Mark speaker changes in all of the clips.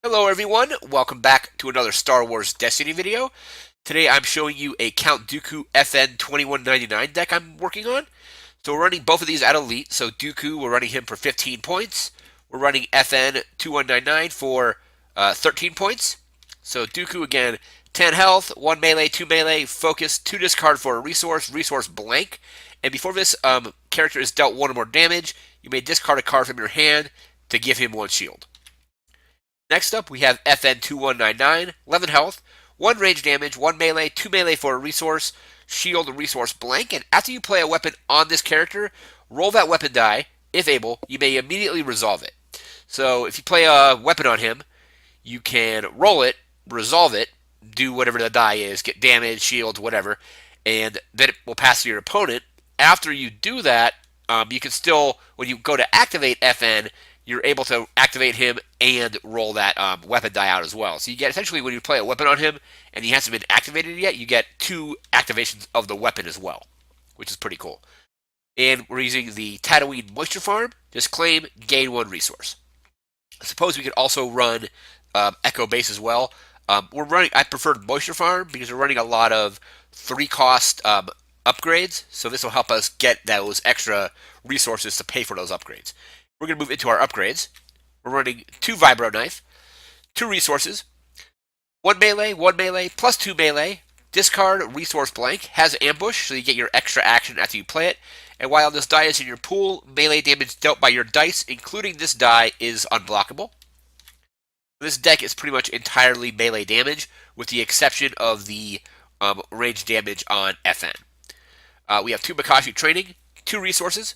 Speaker 1: Hello everyone, welcome back to another Star Wars Destiny video. Today I'm showing you a Count Dooku FN-2199 deck I'm working on. So we're running both of these at Elite. So Dooku, we're running him for 15 points. We're running FN-2199 for 13 points. So Dooku again, 10 health, 1 melee, 2 melee, focus, 2 discard for a resource blank. And before this character is dealt 1 or more damage, you may discard a card from your hand to give him 1 shield. Next up, we have FN-2199, 11 health, 1 range damage, 1 melee, 2 melee for a resource, shield, resource blank, and after you play a weapon on this character, roll that weapon die. If able, you may immediately resolve it. So if you play a weapon on him, you can roll it, resolve it, do whatever the die is, get damage, shields, whatever, and then it will pass to your opponent. After you do that, you can still, when you go to activate FN, you're able to activate him and roll that weapon die out as well. So you get, essentially, when you play a weapon on him and he hasn't been activated yet, you get 2 activations of the weapon as well, which is pretty cool. And we're using the Tatooine Moisture Farm. Just claim, gain 1 resource. I suppose we could also run Echo Base as well. I preferred Moisture Farm because we're running a lot of 3-cost upgrades, so this will help us get those extra resources to pay for those upgrades. We're going to move into our upgrades. We're running 2 Vibroknife, 2 resources, 1 melee, plus 2 melee, discard resource blank, has ambush, so you get your extra action after you play it, and while this die is in your pool, melee damage dealt by your dice, including this die, is unblockable. This deck is pretty much entirely melee damage, with the exception of the range damage on FN. We have 2 Makashi training, 2 resources,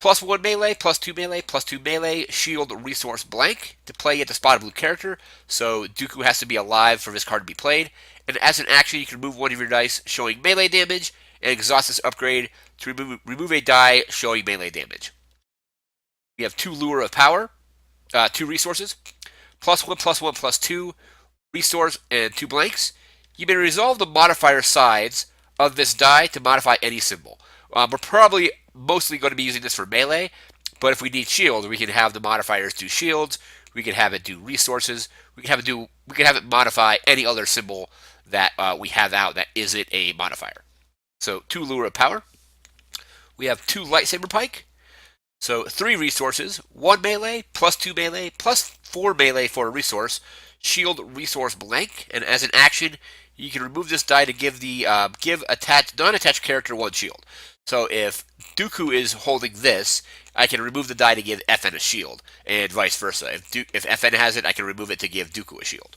Speaker 1: plus 1 melee, plus 2 melee, plus 2 melee, shield, resource blank. To play, you have to spot a blue character, so Dooku has to be alive for this card to be played. And as an action, you can remove 1 of your dice showing melee damage, and exhaust this upgrade to remove a die showing melee damage. We have 2 Lure of Power, 2 resources, plus 1, plus 1, plus 2, resource, and 2 blanks. You may resolve the modifier sides of this die to modify any symbol. We're probably mostly going to be using this for melee, but if we need shield, we can have the modifiers do shields. We can have it do resources. We can have it modify any other symbol that we have out that isn't a modifier. So 2 Lure of Power. We have 2 Lightsaber Pike. So 3 resources, 1 melee, plus 2 melee, plus 4 melee for a resource, shield, resource blank, and as an action, you can remove this die to give the non-attached character 1 shield. So if Dooku is holding this, I can remove the die to give FN a shield, and vice versa. If FN has it, I can remove it to give Dooku a shield.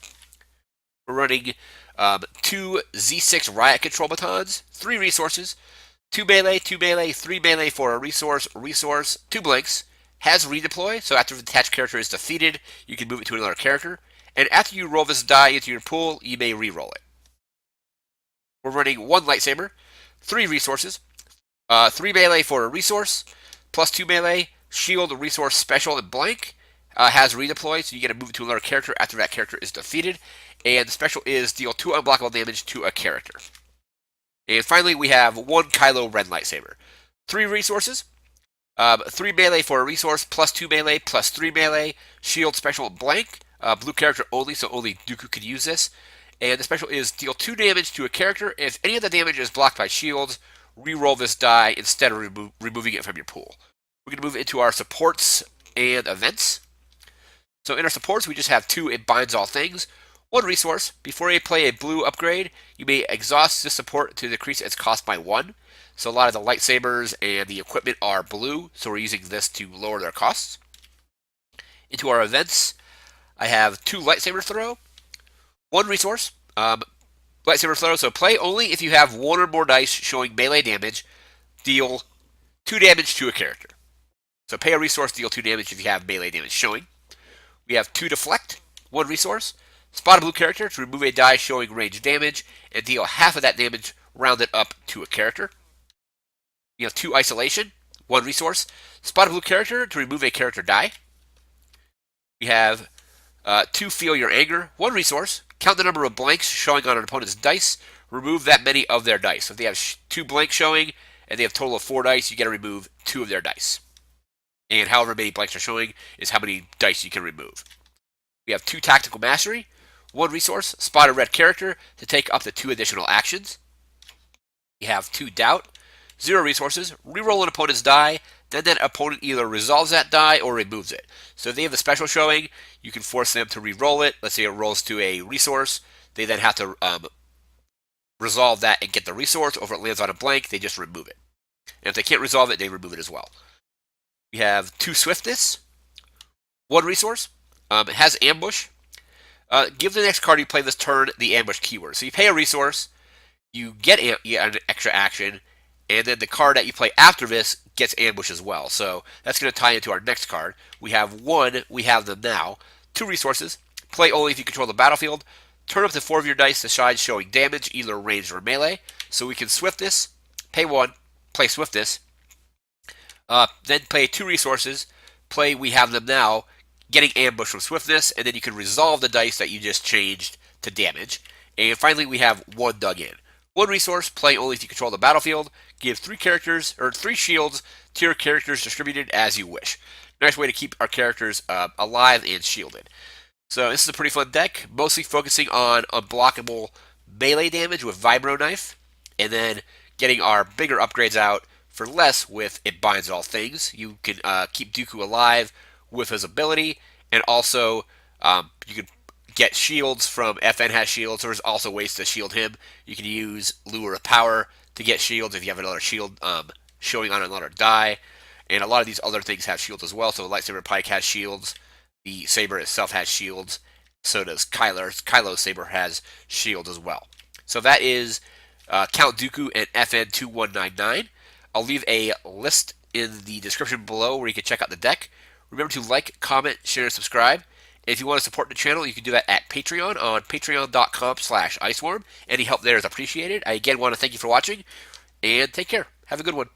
Speaker 1: We're running 2 Z6 Riot control batons, 3 resources, 2 melee, 2 melee, 3 melee for a resource, 2 blanks, has redeploy, so after the attached character is defeated, you can move it to another character, and after you roll this die into your pool, you may re-roll it. We're running 1 lightsaber, 3 resources, 3 melee for a resource, plus 2 melee, shield, resource, special, and blank, has redeploy, so you get to move it to another character after that character is defeated, and the special is deal 2 unblockable damage to a character. And finally, we have 1 Kylo Ren lightsaber. 3 resources, 3 melee for a resource, plus 2 melee, plus 3 melee, shield, special, blank. Blue character only, so only Dooku can use this. And the special is deal 2 damage to a character. If any of the damage is blocked by shields, re-roll this die instead of removing it from your pool. We're going to move into our supports and events. So in our supports, we just have 2 It Binds All Things. 1 resource. Before you play a blue upgrade, you may exhaust this support to decrease its cost by 1. So a lot of the lightsabers and the equipment are blue, so we're using this to lower their costs. Into our events, I have 2 lightsaber throw, 1 resource, lightsaber throw, so play only if you have 1 or more dice showing melee damage, deal 2 damage to a character. So pay a resource, deal 2 damage if you have melee damage showing. We have 2 deflect, 1 resource, spot a blue character to remove a die showing range damage, and deal half of that damage rounded up to a character. We have 2 isolation, 1 resource, spot a blue character to remove a character die. We have 2 feel your anger, 1 resource, count the number of blanks showing on an opponent's dice, remove that many of their dice. So if they have 2 blanks showing and they have a total of 4 dice, you got to remove 2 of their dice. And however many blanks are showing is how many dice you can remove. We have 2 Tactical Mastery, 1 resource, spot a red character to take up to 2 additional actions. We have 2 Doubt, 0 resources, reroll an opponent's die, then that opponent either resolves that die or removes it. So if they have a special showing, you can force them to re-roll it. Let's say it rolls to a resource. They then have to resolve that and get the resource, or if it lands on a blank, they just remove it. And if they can't resolve it, they remove it as well. We have 2 Swiftness, 1 resource. It has Ambush. Give the next card you play this turn the Ambush keyword. So you pay a resource, you get an extra action, and then the card that you play after this gets Ambush as well. So that's going to tie into our next card. We have 1, we have them now. 2 resources, play only if you control the battlefield. Turn up to 4 of your dice to shine showing damage, either ranged or melee. So we can Swift this, pay 1, play Swift this, then play 2 resources, play we have them now, getting Ambush from Swiftness, and then you can resolve the dice that you just changed to damage. And finally, we have 1 Dug In. 1 resource, play only if you control the battlefield. Give 3 characters, or 3 shields to your characters distributed as you wish. Nice way to keep our characters alive and shielded. So this is a pretty fun deck, mostly focusing on unblockable melee damage with Vibroknife, and then getting our bigger upgrades out for less with It Binds All Things. You can keep Dooku alive with his ability, and also you can get shields from FN has shields. There's also ways to shield him. You can use Lure of Power to get shields if you have another shield showing on another die. And a lot of these other things have shields as well. So the Lightsaber Pike has shields. The Saber itself has shields. So does Kylo. Kylo's Saber has shields as well. So that is Count Dooku and FN-2199. I'll leave a list in the description below where you can check out the deck. Remember to like, comment, share, and subscribe. And if you want to support the channel, you can do that at Patreon on patreon.com/iceworm. Any help there is appreciated. I again want to thank you for watching, and take care. Have a good one.